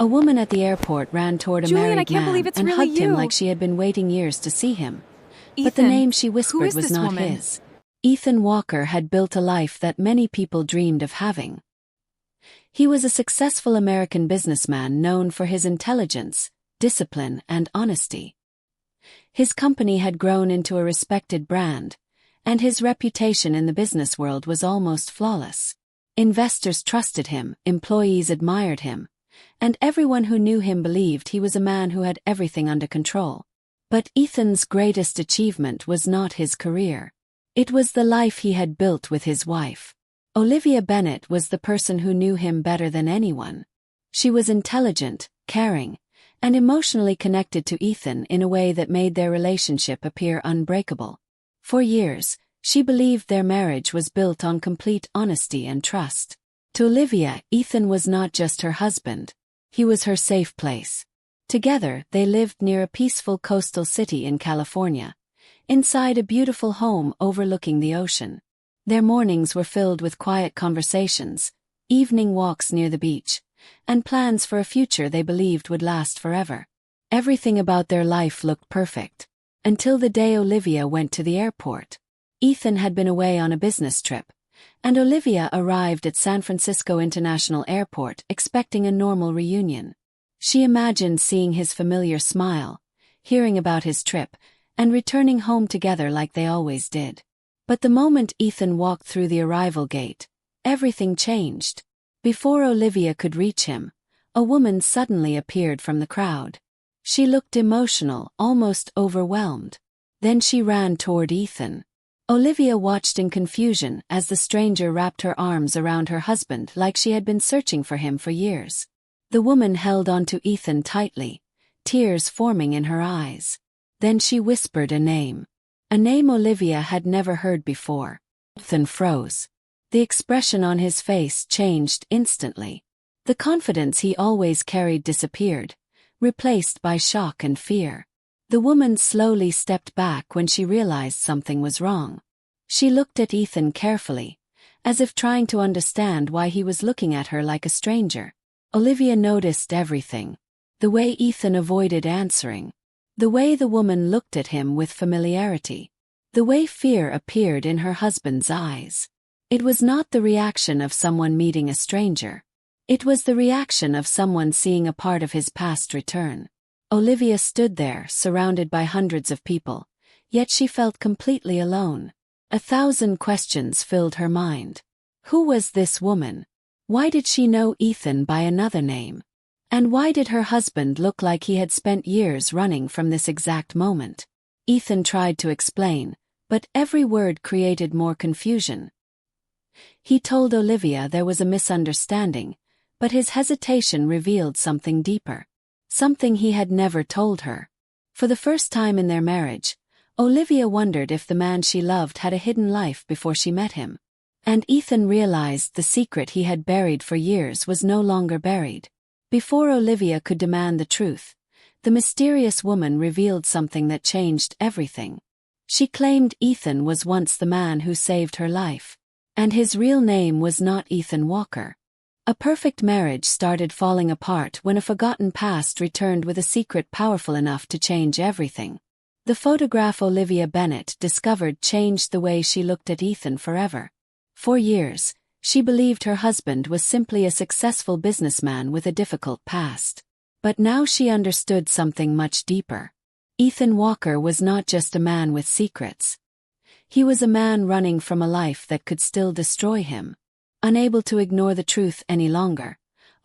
A woman at the airport ran toward a Julian, I married can't believe man it's and really hugged him you. like she had been waiting years to see him. But the Ethan, name she who whispered is was this not woman? his. Ethan Walker had built a life that many people dreamed of having. He was a successful American businessman known for his intelligence, discipline, and honesty. His company had grown into a respected brand, and his reputation in the business world was almost flawless. Investors trusted him, employees admired him, and everyone who knew him believed he was a man who had everything under control. But Ethan's greatest achievement was not his career. It was the life he had built with his wife. Olivia Bennett was the person who knew him better than anyone. She was intelligent, caring, and emotionally connected to Ethan in a way that made their relationship appear unbreakable. For years, she believed their marriage was built on complete honesty and trust. To Olivia, Ethan was not just her husband. He was her safe place. Together, they lived near a peaceful coastal city in California, inside a beautiful home overlooking the ocean. Their mornings were filled with quiet conversations, evening walks near the beach, and plans for a future they believed would last forever. Everything about their life looked perfect, until the day Olivia went to the airport. Ethan had been away on a business trip, and Olivia arrived at San Francisco International Airport expecting a normal reunion. She imagined seeing his familiar smile, hearing about his trip, and returning home together like they always did. But the moment Ethan walked through the arrival gate, everything changed. Before Olivia could reach him, a woman suddenly appeared from the crowd. She looked emotional, almost overwhelmed. Then she ran toward Ethan. Olivia watched in confusion as the stranger wrapped her arms around her husband like she had been searching for him for years. The woman held onto Ethan tightly, tears forming in her eyes. Then she whispered a name Olivia had never heard before. Ethan froze. The expression on his face changed instantly. The confidence he always carried disappeared, replaced by shock and fear. The woman slowly stepped back when she realized something was wrong. She looked at Ethan carefully, as if trying to understand why he was looking at her like a stranger. Olivia noticed everything. The way Ethan avoided answering. The way the woman looked at him with familiarity. The way fear appeared in her husband's eyes. It was not the reaction of someone meeting a stranger. It was the reaction of someone seeing a part of his past return. Olivia stood there, surrounded by hundreds of people, yet she felt completely alone. 1,000 questions filled her mind. Who was this woman? Why did she know Ethan by another name? And why did her husband look like he had spent years running from this exact moment? Ethan tried to explain, but every word created more confusion. He told Olivia there was a misunderstanding, but his hesitation revealed something deeper. Something he had never told her. For the first time in their marriage, Olivia wondered if the man she loved had a hidden life before she met him. And Ethan realized the secret he had buried for years was no longer buried. Before Olivia could demand the truth, the mysterious woman revealed something that changed everything. She claimed Ethan was once the man who saved her life. And his real name was not Ethan Walker. A perfect marriage started falling apart when a forgotten past returned with a secret powerful enough to change everything. The photograph Olivia Bennett discovered changed the way she looked at Ethan forever. For years, she believed her husband was simply a successful businessman with a difficult past. But now she understood something much deeper. Ethan Walker was not just a man with secrets. He was a man running from a life that could still destroy him. Unable to ignore the truth any longer,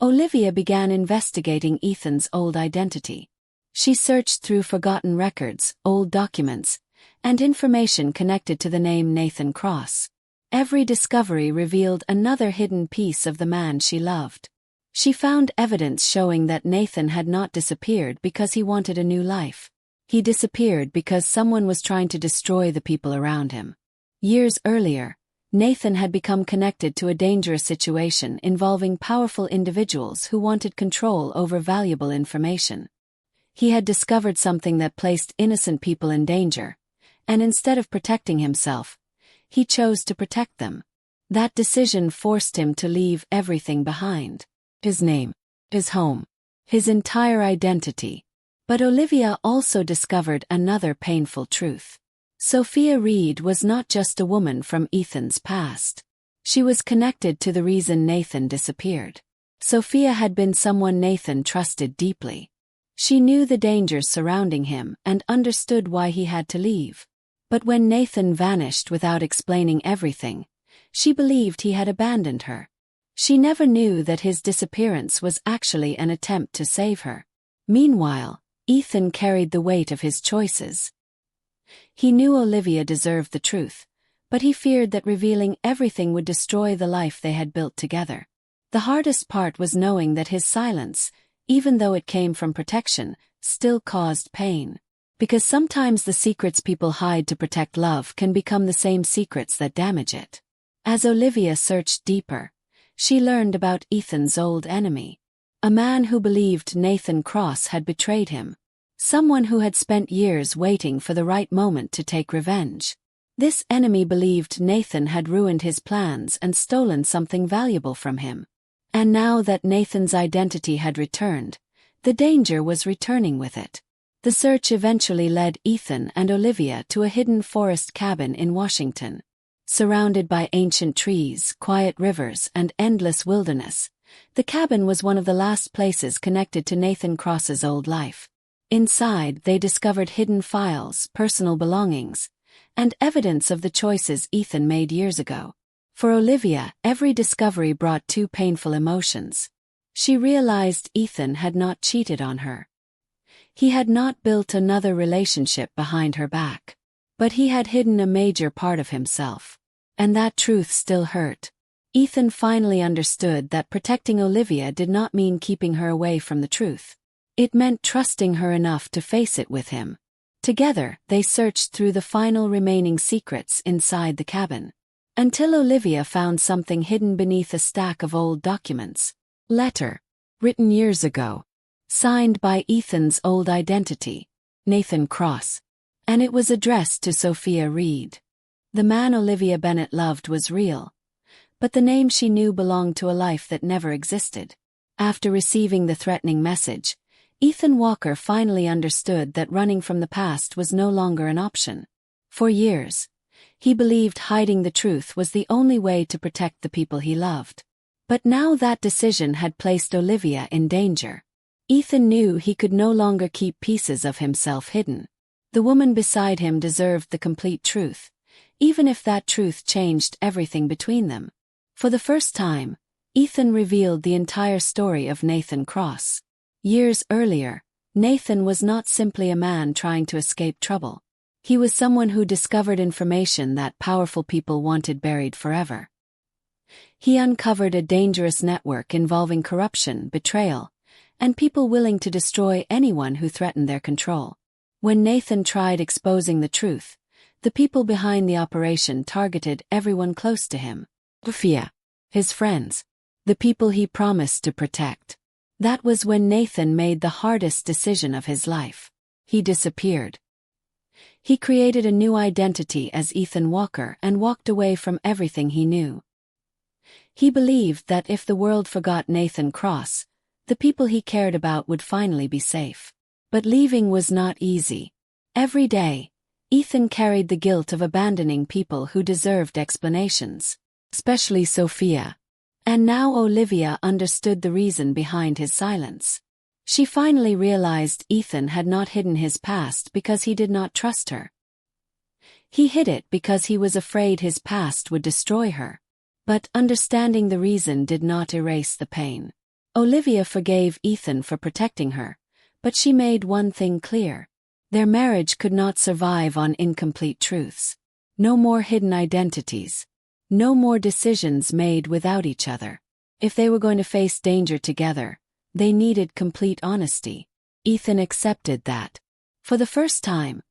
Olivia began investigating Ethan's old identity. She searched through forgotten records, old documents, and information connected to the name Nathan Cross. Every discovery revealed another hidden piece of the man she loved. She found evidence showing that Nathan had not disappeared because he wanted a new life. He disappeared because someone was trying to destroy the people around him. Years earlier, Nathan had become connected to a dangerous situation involving powerful individuals who wanted control over valuable information. He had discovered something that placed innocent people in danger, and instead of protecting himself, he chose to protect them. That decision forced him to leave everything behind. His name, his home, his entire identity. But Olivia also discovered another painful truth. Sophia Reed was not just a woman from Ethan's past. She was connected to the reason Nathan disappeared. Sophia had been someone Nathan trusted deeply. She knew the dangers surrounding him and understood why he had to leave. But when Nathan vanished without explaining everything, she believed he had abandoned her. She never knew that his disappearance was actually an attempt to save her. Meanwhile, Ethan carried the weight of his choices. He knew Olivia deserved the truth, but he feared that revealing everything would destroy the life they had built together. The hardest part was knowing that his silence, even though it came from protection, still caused pain. Because sometimes the secrets people hide to protect love can become the same secrets that damage it. As Olivia searched deeper, she learned about Ethan's old enemy. A man who believed Nathan Cross had betrayed him. Someone who had spent years waiting for the right moment to take revenge. This enemy believed Nathan had ruined his plans and stolen something valuable from him. And now that Nathan's identity had returned, the danger was returning with it. The search eventually led Ethan and Olivia to a hidden forest cabin in Washington. Surrounded by ancient trees, quiet rivers, and endless wilderness, the cabin was one of the last places connected to Nathan Cross's old life. Inside, they discovered hidden files, personal belongings, and evidence of the choices Ethan made years ago. For Olivia, every discovery brought two painful emotions. She realized Ethan had not cheated on her. He had not built another relationship behind her back. But he had hidden a major part of himself. And that truth still hurt. Ethan finally understood that protecting Olivia did not mean keeping her away from the truth. It meant trusting her enough to face it with him. Together, they searched through the final remaining secrets inside the cabin. Until Olivia found something hidden beneath a stack of old documents. Letter. Written years ago. Signed by Ethan's old identity, Nathan Cross. And it was addressed to Sophia Reed. The man Olivia Bennett loved was real. But the name she knew belonged to a life that never existed. After receiving the threatening message, Ethan Walker finally understood that running from the past was no longer an option. For years, he believed hiding the truth was the only way to protect the people he loved. But now that decision had placed Olivia in danger. Ethan knew he could no longer keep pieces of himself hidden. The woman beside him deserved the complete truth, even if that truth changed everything between them. For the first time, Ethan revealed the entire story of Nathan Cross. Years earlier, Nathan was not simply a man trying to escape trouble. He was someone who discovered information that powerful people wanted buried forever. He uncovered a dangerous network involving corruption, betrayal, and people willing to destroy anyone who threatened their control. When Nathan tried exposing the truth, the people behind the operation targeted everyone close to him. Olivia, his friends, the people he promised to protect. That was when Nathan made the hardest decision of his life. He disappeared. He created a new identity as Ethan Walker and walked away from everything he knew. He believed that if the world forgot Nathan Cross, the people he cared about would finally be safe. But leaving was not easy. Every day, Ethan carried the guilt of abandoning people who deserved explanations, especially Sophia. And now Olivia understood the reason behind his silence. She finally realized Ethan had not hidden his past because he did not trust her. He hid it because he was afraid his past would destroy her. But understanding the reason did not erase the pain. Olivia forgave Ethan for protecting her, but she made one thing clear. Their marriage could not survive on incomplete truths. No more hidden identities. No more decisions made without each other. If they were going to face danger together, they needed complete honesty. Ethan accepted that. For the first time,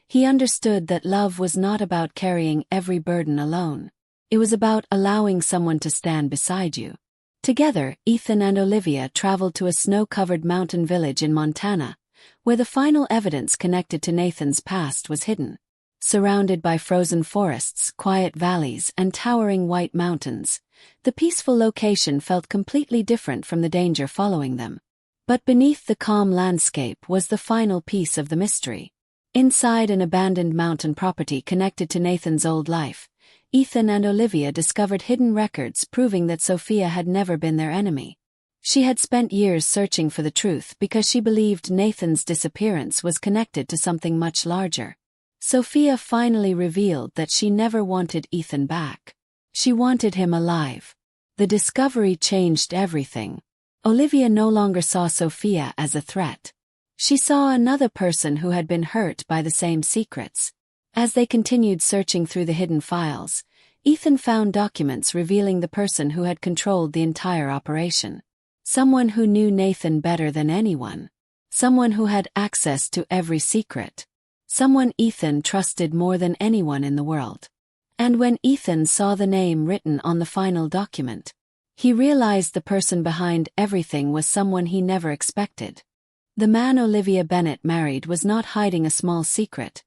he understood that love was not about carrying every burden alone. It was about allowing someone to stand beside you. Together, Ethan and Olivia traveled to a snow-covered mountain village in Montana, where the final evidence connected to Nathan's past was hidden. Surrounded by frozen forests, quiet valleys, and towering white mountains, the peaceful location felt completely different from the danger following them. But beneath the calm landscape was the final piece of the mystery. Inside an abandoned mountain property connected to Nathan's old life, Ethan and Olivia discovered hidden records proving that Sophia had never been their enemy. She had spent years searching for the truth because she believed Nathan's disappearance was connected to something much larger. Sophia finally revealed that she never wanted Ethan back. She wanted him alive. The discovery changed everything. Olivia no longer saw Sophia as a threat. She saw another person who had been hurt by the same secrets. As they continued searching through the hidden files, Ethan found documents revealing the person who had controlled the entire operation. Someone who knew Nathan better than anyone. Someone who had access to every secret. Someone Ethan trusted more than anyone in the world. And when Ethan saw the name written on the final document, he realized the person behind everything was someone he never expected. The man Olivia Bennett married was not hiding a small secret.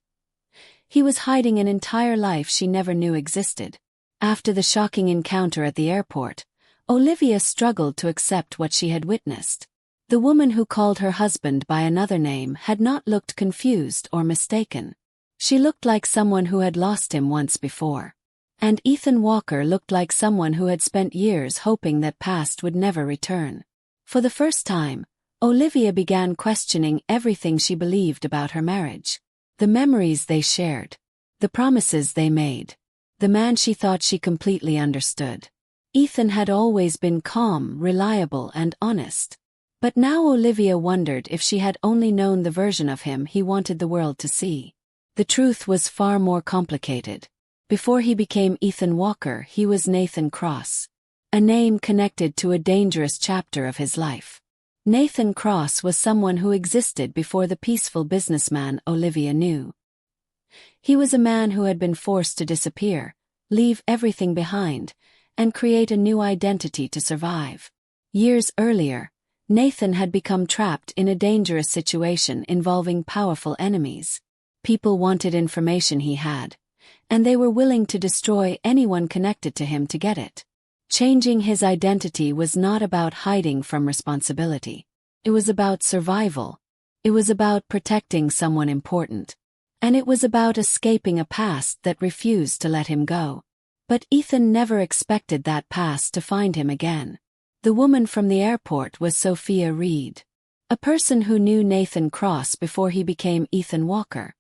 He was hiding an entire life she never knew existed. After the shocking encounter at the airport, Olivia struggled to accept what she had witnessed. The woman who called her husband by another name had not looked confused or mistaken. She looked like someone who had lost him once before. And Ethan Walker looked like someone who had spent years hoping that past would never return. For the first time, Olivia began questioning everything she believed about her marriage. The memories they shared. The promises they made. The man she thought she completely understood. Ethan had always been calm, reliable, and honest. But now Olivia wondered if she had only known the version of him he wanted the world to see. The truth was far more complicated. Before he became Ethan Walker, he was Nathan Cross. A name connected to a dangerous chapter of his life. Nathan Cross was someone who existed before the peaceful businessman Olivia knew. He was a man who had been forced to disappear, leave everything behind, and create a new identity to survive. Years earlier, Nathan had become trapped in a dangerous situation involving powerful enemies. People wanted information he had, and they were willing to destroy anyone connected to him to get it. Changing his identity was not about hiding from responsibility. It was about survival. It was about protecting someone important. And it was about escaping a past that refused to let him go. But Ethan never expected that past to find him again. The woman from the airport was Sophia Reed. A person who knew Nathan Cross before he became Ethan Walker.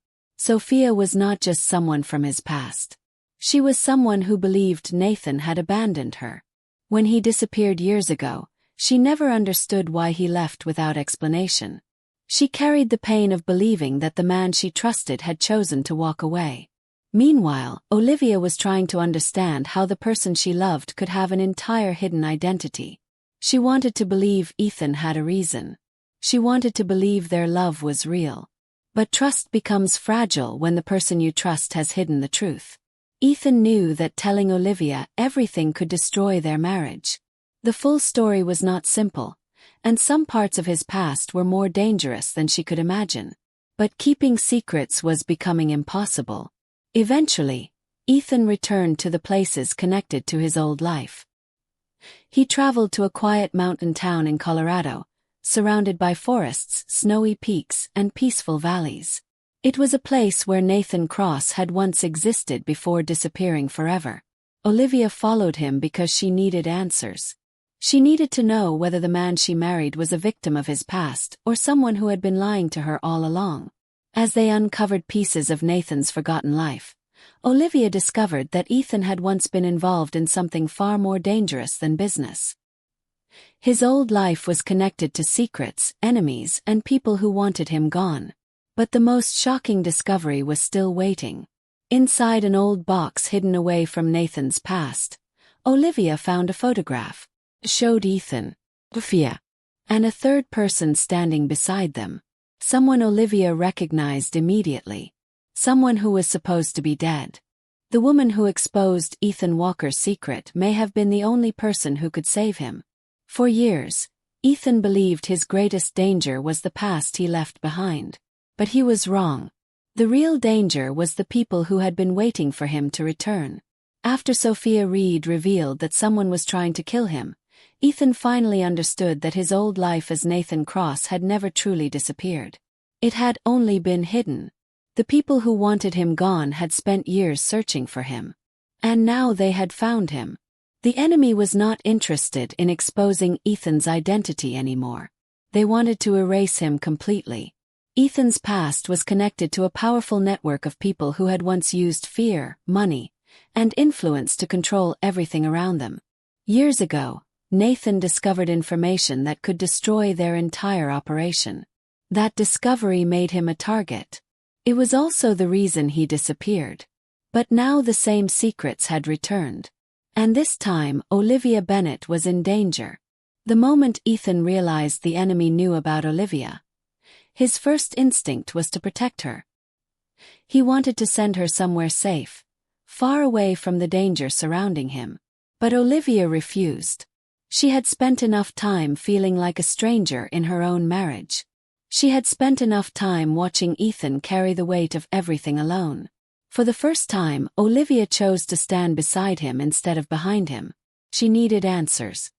Sophia was not just someone from his past. She was someone who believed Nathan had abandoned her. When he disappeared years ago, she never understood why he left without explanation. She carried the pain of believing that the man she trusted had chosen to walk away. Meanwhile, Olivia was trying to understand how the person she loved could have an entire hidden identity. She wanted to believe Ethan had a reason. She wanted to believe their love was real. But trust becomes fragile when the person you trust has hidden the truth. Ethan knew that telling Olivia everything could destroy their marriage. The full story was not simple, and some parts of his past were more dangerous than she could imagine. But keeping secrets was becoming impossible. Eventually, Ethan returned to the places connected to his old life. He traveled to a quiet mountain town in Colorado, surrounded by forests, snowy peaks, and peaceful valleys. It was a place where Nathan Cross had once existed before disappearing forever. Olivia followed him because she needed answers. She needed to know whether the man she married was a victim of his past or someone who had been lying to her all along. As they uncovered pieces of Nathan's forgotten life, Olivia discovered that Ethan had once been involved in something far more dangerous than business. His old life was connected to secrets, enemies, and people who wanted him gone. But the most shocking discovery was still waiting. Inside an old box hidden away from Nathan's past, Olivia found a photograph. It showed Ethan, Sophia, and a third person standing beside them. Someone Olivia recognized immediately. Someone who was supposed to be dead. The woman who exposed Ethan Walker's secret may have been the only person who could save him. For years, Ethan believed his greatest danger was the past he left behind. But he was wrong. The real danger was the people who had been waiting for him to return. After Sophia Reed revealed that someone was trying to kill him, Ethan finally understood that his old life as Nathan Cross had never truly disappeared. It had only been hidden. The people who wanted him gone had spent years searching for him. And now they had found him. The enemy was not interested in exposing Ethan's identity anymore. They wanted to erase him completely. Ethan's past was connected to a powerful network of people who had once used fear, money, and influence to control everything around them. Years ago, Nathan discovered information that could destroy their entire operation. That discovery made him a target. It was also the reason he disappeared. But now the same secrets had returned. And this time, Olivia Bennett was in danger. The moment Ethan realized the enemy knew about Olivia, his first instinct was to protect her. He wanted to send her somewhere safe, far away from the danger surrounding him. But Olivia refused. She had spent enough time feeling like a stranger in her own marriage. She had spent enough time watching Ethan carry the weight of everything alone. For the first time, Olivia chose to stand beside him instead of behind him. She needed answers.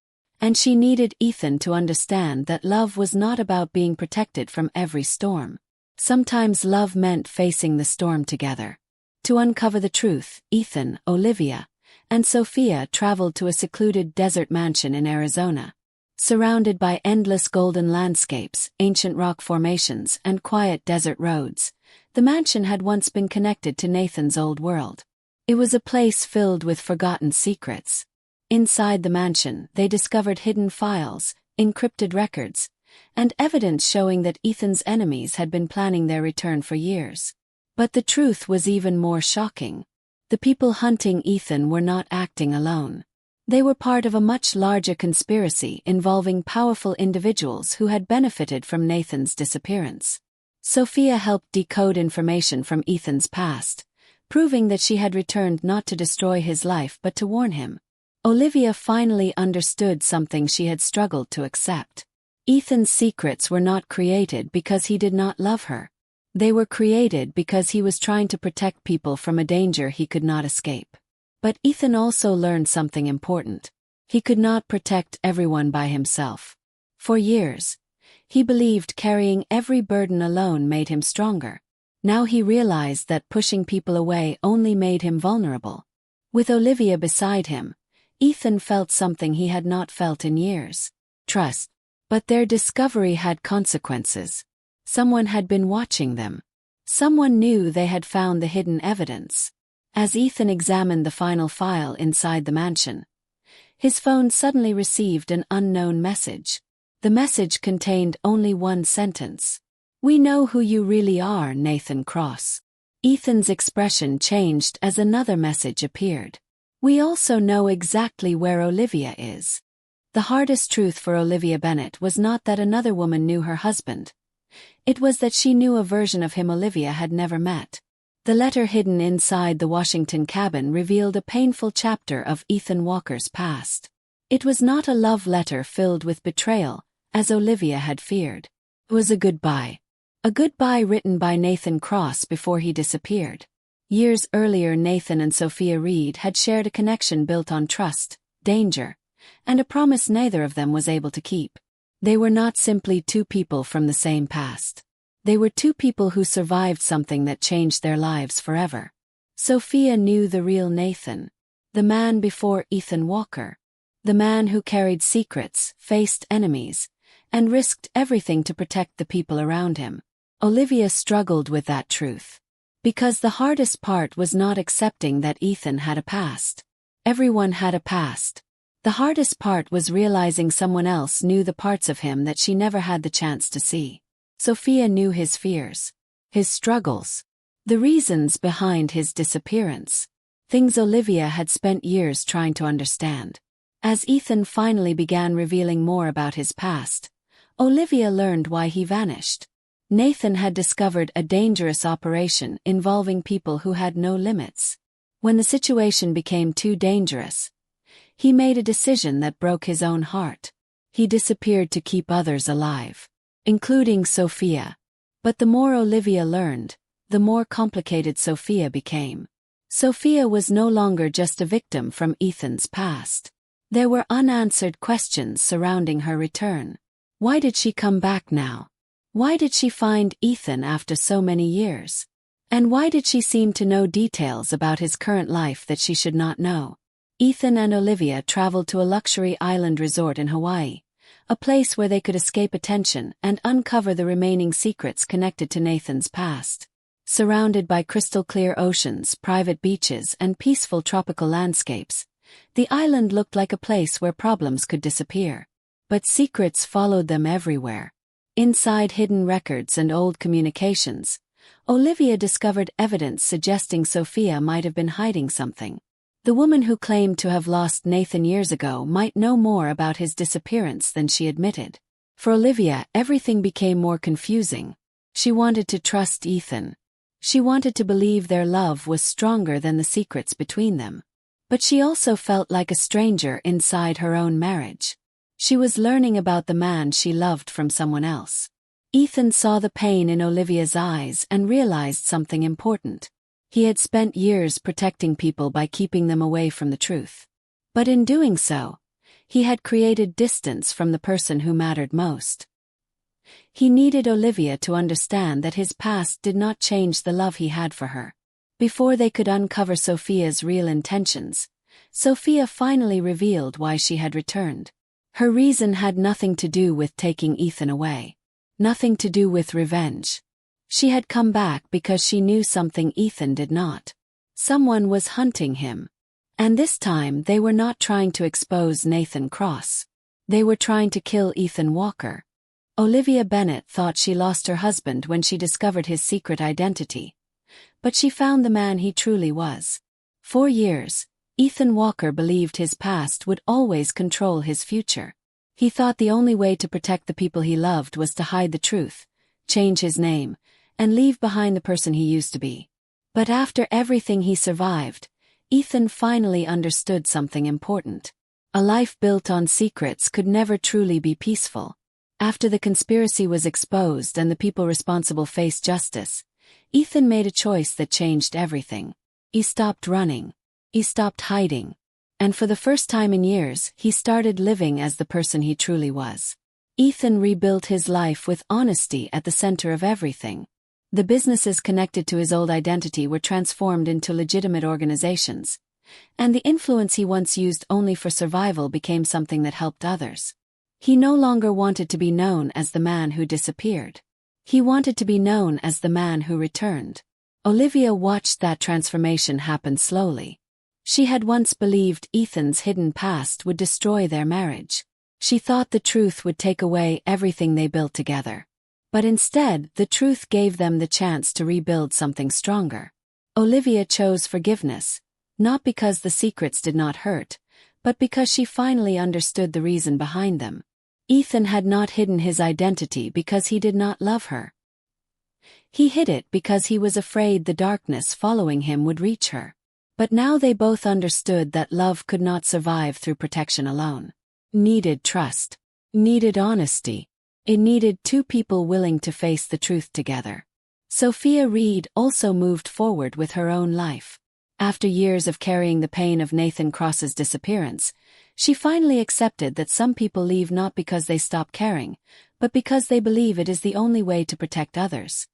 And she needed Ethan to understand that love was not about being protected from every storm. Sometimes love meant facing the storm together. To uncover the truth, Ethan, Olivia, and Sophia traveled to a secluded desert mansion in Arizona. Surrounded by endless golden landscapes, ancient rock formations, and quiet desert roads, the mansion had once been connected to Nathan's old world. It was a place filled with forgotten secrets. Inside the mansion, they discovered hidden files, encrypted records, and evidence showing that Ethan's enemies had been planning their return for years. But the truth was even more shocking. The people hunting Ethan were not acting alone. They were part of a much larger conspiracy involving powerful individuals who had benefited from Nathan's disappearance. Sophia helped decode information from Ethan's past, proving that she had returned not to destroy his life but to warn him. Olivia finally understood something she had struggled to accept. Ethan's secrets were not created because he did not love her. They were created because he was trying to protect people from a danger he could not escape. But Ethan also learned something important. He could not protect everyone by himself. For years, he believed carrying every burden alone made him stronger. Now he realized that pushing people away only made him vulnerable. With Olivia beside him, Ethan felt something he had not felt in years: trust. But their discovery had consequences. Someone had been watching them. Someone knew they had found the hidden evidence. As Ethan examined the final file inside the mansion, his phone suddenly received an unknown message. The message contained only one sentence: "We know who you really are, Nathan Cross." Ethan's expression changed as another message appeared: "We also know exactly where Olivia is." The hardest truth for Olivia Bennett was not that another woman knew her husband. It was that she knew a version of him Olivia had never met. The letter hidden inside the Washington cabin revealed a painful chapter of Ethan Walker's past. It was not a love letter filled with betrayal, as Olivia had feared. It was a goodbye. A goodbye written by Nathan Cross before he disappeared. Years earlier, Nathan and Sophia Reed had shared a connection built on trust, danger, and a promise neither of them was able to keep. They were not simply two people from the same past. They were two people who survived something that changed their lives forever. Sophia knew the real Nathan, the man before Ethan Walker, the man who carried secrets, faced enemies, and risked everything to protect the people around him. Olivia struggled with that truth. Because the hardest part was not accepting that Ethan had a past. Everyone had a past. The hardest part was realizing someone else knew the parts of him that she never had the chance to see. Sophia knew his fears, his struggles, the reasons behind his disappearance, things Olivia had spent years trying to understand. As Ethan finally began revealing more about his past, Olivia learned why he vanished. Nathan had discovered a dangerous operation involving people who had no limits. When the situation became too dangerous, he made a decision that broke his own heart. He disappeared to keep others alive, including Sophia. But the more Olivia learned, the more complicated Sophia became. Sophia was no longer just a victim from Ethan's past. There were unanswered questions surrounding her return. Why did she come back now? Why did she find Ethan after so many years? And why did she seem to know details about his current life that she should not know? Ethan and Olivia traveled to a luxury island resort in Hawaii, a place where they could escape attention and uncover the remaining secrets connected to Nathan's past. Surrounded by crystal-clear oceans, private beaches, and peaceful tropical landscapes, the island looked like a place where problems could disappear. But secrets followed them everywhere. Inside hidden records and old communications, Olivia discovered evidence suggesting Sophia might have been hiding something. The woman who claimed to have lost Nathan years ago might know more about his disappearance than she admitted. For Olivia, everything became more confusing. She wanted to trust Ethan. She wanted to believe their love was stronger than the secrets between them. But she also felt like a stranger inside her own marriage. She was learning about the man she loved from someone else. Ethan saw the pain in Olivia's eyes and realized something important. He had spent years protecting people by keeping them away from the truth. But in doing so, he had created distance from the person who mattered most. He needed Olivia to understand that his past did not change the love he had for her. Before they could uncover Sophia's real intentions, Sophia finally revealed why she had returned. Her reason had nothing to do with taking Ethan away. Nothing to do with revenge. She had come back because she knew something Ethan did not. Someone was hunting him. And this time they were not trying to expose Nathan Cross. They were trying to kill Ethan Walker. Olivia Bennett thought she lost her husband when she discovered his secret identity. But she found the man he truly was. For years, Ethan Walker believed his past would always control his future. He thought the only way to protect the people he loved was to hide the truth, change his name, and leave behind the person he used to be. But after everything he survived, Ethan finally understood something important. A life built on secrets could never truly be peaceful. After the conspiracy was exposed and the people responsible faced justice, Ethan made a choice that changed everything. He stopped running. He stopped hiding. And for the first time in years, he started living as the person he truly was. Ethan rebuilt his life with honesty at the center of everything. The businesses connected to his old identity were transformed into legitimate organizations, and the influence he once used only for survival became something that helped others. He no longer wanted to be known as the man who disappeared. He wanted to be known as the man who returned. Olivia watched that transformation happen slowly. She had once believed Ethan's hidden past would destroy their marriage. She thought the truth would take away everything they built together. But instead, the truth gave them the chance to rebuild something stronger. Olivia chose forgiveness, not because the secrets did not hurt, but because she finally understood the reason behind them. Ethan had not hidden his identity because he did not love her. He hid it because he was afraid the darkness following him would reach her. But now they both understood that love could not survive through protection alone. Needed trust. Needed honesty. It needed two people willing to face the truth together. Sophia Reed also moved forward with her own life. After years of carrying the pain of Nathan Cross's disappearance, she finally accepted that some people leave not because they stop caring, but because they believe it is the only way to protect others.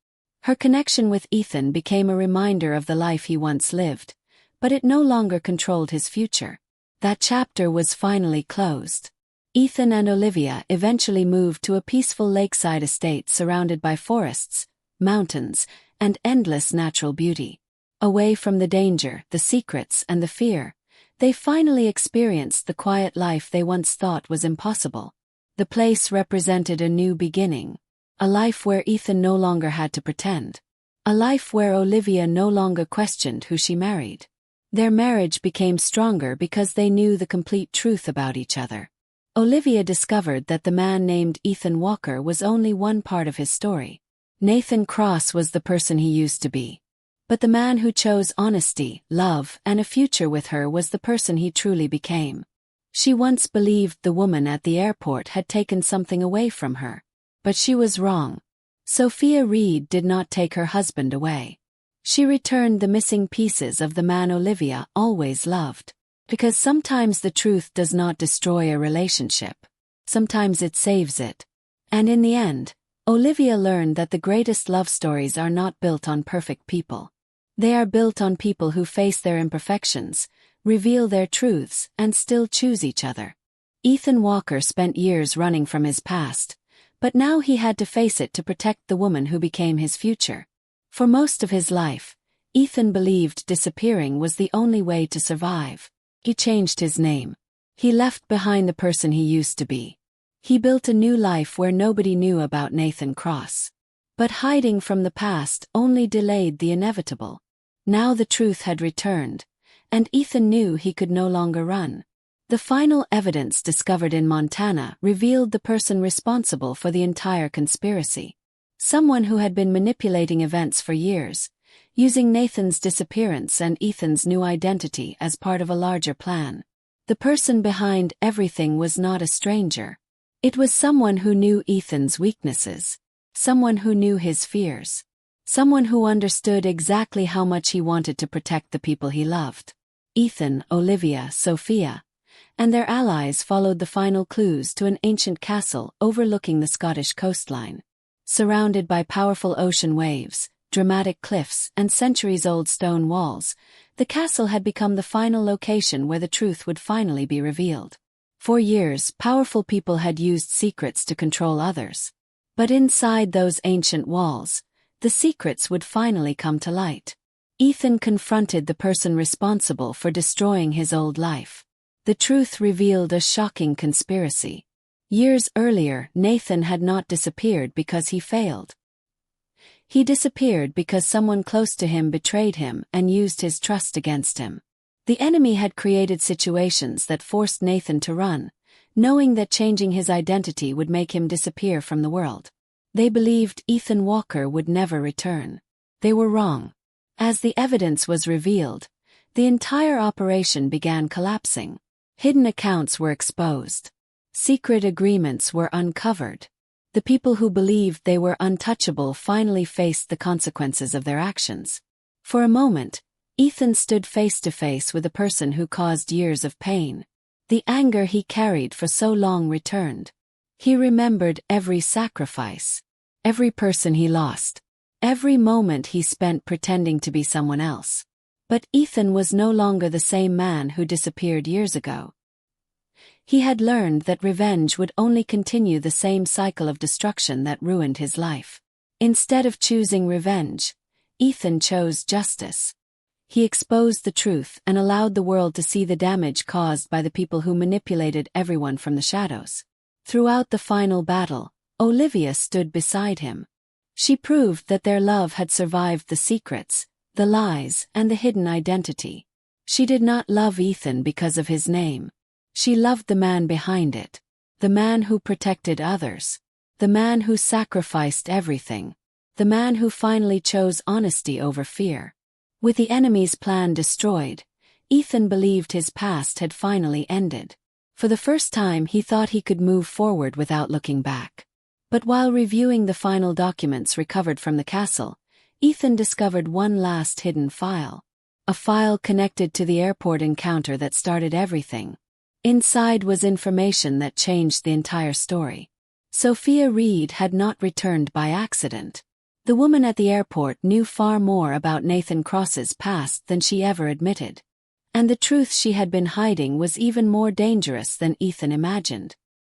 Her connection with Ethan became a reminder of the life he once lived, but it no longer controlled his future. That chapter was finally closed. Ethan and Olivia eventually moved to a peaceful lakeside estate surrounded by forests, mountains, and endless natural beauty. Away from the danger, the secrets, and the fear, they finally experienced the quiet life they once thought was impossible. The place represented a new beginning. A life where Ethan no longer had to pretend. A life where Olivia no longer questioned who she married. Their marriage became stronger because they knew the complete truth about each other. Olivia discovered that the man named Ethan Walker was only one part of his story. Nathan Cross was the person he used to be. But the man who chose honesty, love, and a future with her was the person he truly became. She once believed the woman at the airport had taken something away from her. But she was wrong. Sophia Reed did not take her husband away. She returned the missing pieces of the man Olivia always loved. Because sometimes the truth does not destroy a relationship. Sometimes it saves it. And in the end, Olivia learned that the greatest love stories are not built on perfect people. They are built on people who face their imperfections, reveal their truths, and still choose each other. Ethan Walker spent years running from his past, but now he had to face it to protect the woman who became his future. For most of his life, Ethan believed disappearing was the only way to survive. He changed his name. He left behind the person he used to be. He built a new life where nobody knew about Nathan Cross. But hiding from the past only delayed the inevitable. Now the truth had returned, and Ethan knew he could no longer run. The final evidence discovered in Montana revealed the person responsible for the entire conspiracy. Someone who had been manipulating events for years, using Nathan's disappearance and Ethan's new identity as part of a larger plan. The person behind everything was not a stranger. It was someone who knew Ethan's weaknesses, someone who knew his fears, someone who understood exactly how much he wanted to protect the people he loved. Ethan, Olivia, Sophia, and their allies followed the final clues to an ancient castle overlooking the Scottish coastline. Surrounded by powerful ocean waves, dramatic cliffs, and centuries-old stone walls, the castle had become the final location where the truth would finally be revealed. For years, powerful people had used secrets to control others. But inside those ancient walls, the secrets would finally come to light. Ethan confronted the person responsible for destroying his old life. The truth revealed a shocking conspiracy. Years earlier, Nathan had not disappeared because he failed. He disappeared because someone close to him betrayed him and used his trust against him. The enemy had created situations that forced Nathan to run, knowing that changing his identity would make him disappear from the world. They believed Ethan Walker would never return. They were wrong. As the evidence was revealed, the entire operation began collapsing. Hidden accounts were exposed. Secret agreements were uncovered. The people who believed they were untouchable finally faced the consequences of their actions. For a moment, Ethan stood face to face with a person who caused years of pain. The anger he carried for so long returned. He remembered every sacrifice, every person he lost, every moment he spent pretending to be someone else. But Ethan was no longer the same man who disappeared years ago. He had learned that revenge would only continue the same cycle of destruction that ruined his life. Instead of choosing revenge, Ethan chose justice. He exposed the truth and allowed the world to see the damage caused by the people who manipulated everyone from the shadows. Throughout the final battle, Olivia stood beside him. She proved that their love had survived the secrets, the lies, and the hidden identity. She did not love Ethan because of his name. She loved the man behind it, the man who protected others, the man who sacrificed everything, the man who finally chose honesty over fear. With the enemy's plan destroyed, Ethan believed his past had finally ended. For the first time he thought he could move forward without looking back. But while reviewing the final documents recovered from the castle, Ethan discovered one last hidden file. A file connected to the airport encounter that started everything. Inside was information that changed the entire story. Sophia Reed had not returned by accident. The woman at the airport knew far more about Nathan Cross's past than she ever admitted. And the truth she had been hiding was even more dangerous than Ethan imagined.